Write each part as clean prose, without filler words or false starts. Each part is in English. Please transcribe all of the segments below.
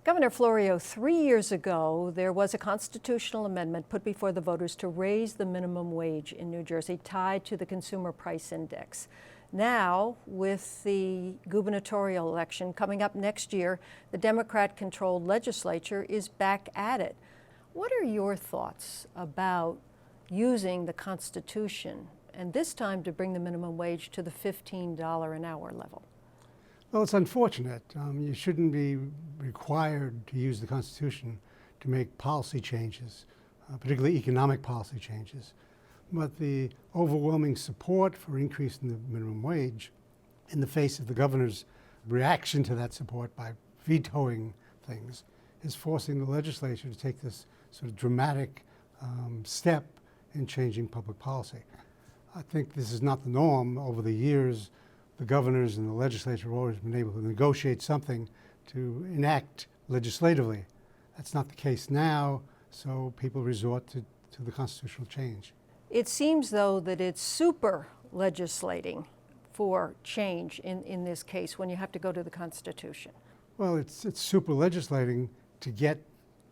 Governor Florio, 3 years ago, there was a constitutional amendment put before the voters to raise the minimum wage in New Jersey, tied to the Consumer Price Index. Now, with the gubernatorial election coming up next year, the Democrat-controlled legislature is back at it. What are your thoughts about using the Constitution, and this time to bring the minimum wage to the $15 an hour level? Well, it's unfortunate. You shouldn't be required to use the Constitution to make policy changes, particularly economic policy changes. But the overwhelming support for increasing the minimum wage in the face of the governor's reaction to that support by vetoing things is forcing the legislature to take this sort of dramatic step in changing public policy. I think this is not the norm. Over the years, the governors and the legislature have always been able to negotiate something to enact legislatively. That's not the case now, so people resort to the constitutional change. It seems, though, that it's super legislating for change in this case when you have to go to the Constitution. Well, it's super legislating to get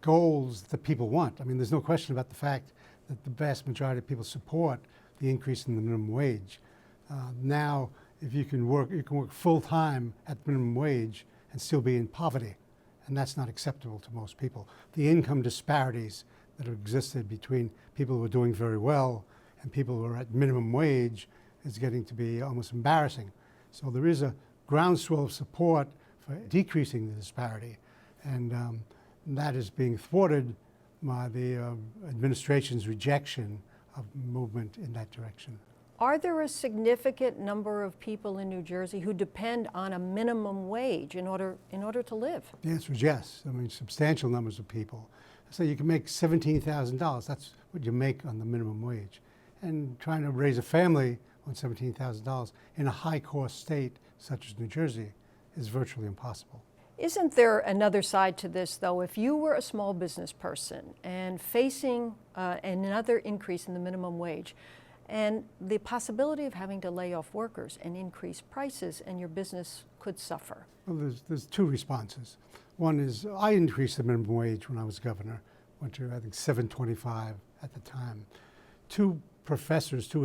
goals that people want. I mean, there's no question about the fact that the vast majority of people support the increase in the minimum wage. Now, if you can work full-time at minimum wage and still be in poverty, and that's not acceptable to most people. The income disparities that have existed between people who are doing very well and people who are at minimum wage is getting to be almost embarrassing. So there is a groundswell of support for decreasing the disparity, and that is being thwarted by the administration's rejection of movement in that direction. Are there a significant number of people in New Jersey who depend on a minimum wage in order to live? The answer is yes. I mean, substantial numbers of people. So you can make $17,000. That's what you make on the minimum wage. And trying to raise a family on $17,000 in a high-cost state such as New Jersey is virtually impossible. Isn't there another side to this, though? If you were a small business person and facing another increase in the minimum wage, and the possibility of having to lay off workers and increase prices, and your business could suffer. Well, there's two responses. One is I increased the minimum wage when I was governor, went to I think $7.25 at the time. Two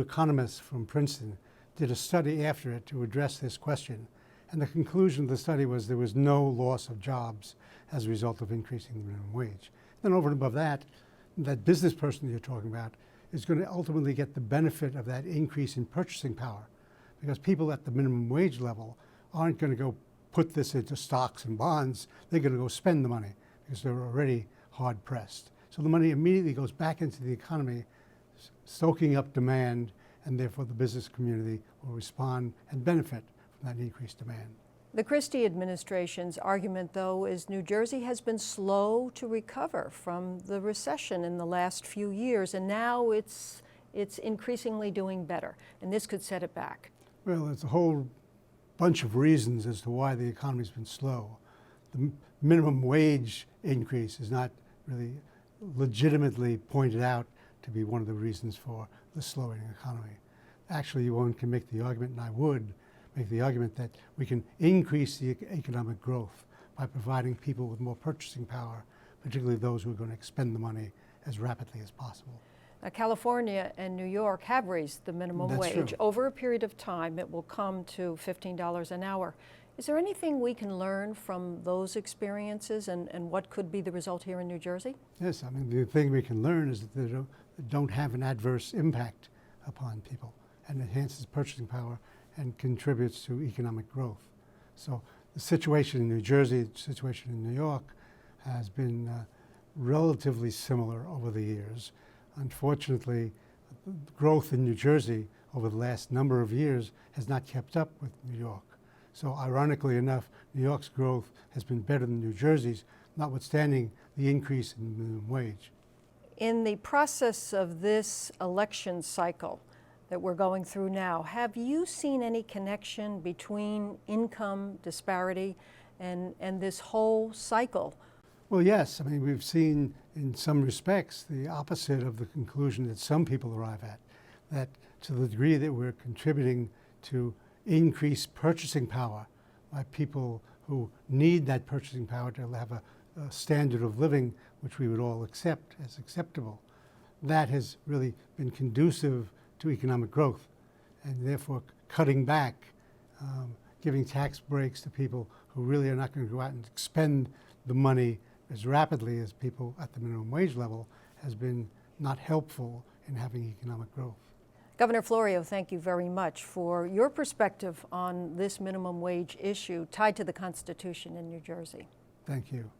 economists from Princeton did a study after it to address this question, and the conclusion of the study was there was no loss of jobs as a result of increasing the minimum wage. Then over and above that, that business person you're talking about is going to ultimately get the benefit of that increase in purchasing power, because people at the minimum wage level aren't going to go put this into stocks and bonds. They're going to go spend the money because they're already hard pressed. So the money immediately goes back into the economy, stoking up demand, and therefore the business community will respond and benefit from that increased demand. The Christie administration's argument, though, is New Jersey has been slow to recover from the recession in the last few years, and now it's increasingly doing better, and this could set it back. Well, there's a whole bunch of reasons as to why the economy's been slow. The minimum wage increase is not really legitimately pointed out to be one of the reasons for the slowing economy. Actually, one can make the argument, and I would make the argument, that we can increase the economic growth by providing people with more purchasing power, particularly those who are going to expend the money as rapidly as possible. Now, California and New York have raised the minimum wage. True. Over a period of time, it will come to $15 an hour. Is there anything we can learn from those experiences and what could be the result here in New Jersey? Yes, I mean, the thing we can learn is that they don't have an adverse impact upon people and enhances purchasing power and contributes to economic growth. So the situation in New Jersey, the situation in New York has been relatively similar over the years. Unfortunately, growth in New Jersey over the last number of years has not kept up with New York. So ironically enough, New York's growth has been better than New Jersey's, notwithstanding the increase in the minimum wage. In the process of this election cycle that we're going through now, have you seen any connection between income disparity and this whole cycle? Well, yes. I mean, we've seen in some respects the opposite of the conclusion that some people arrive at, that to the degree that we're contributing to increased purchasing power by people who need that purchasing power to have a standard of living which we would all accept as acceptable. That has really been conducive to economic growth, and therefore cutting back, giving tax breaks to people who really are not going to go out and expend the money as rapidly as people at the minimum wage level has been not helpful in having economic growth. Governor Florio, thank you very much for your perspective on this minimum wage issue tied to the Constitution in New Jersey. Thank you.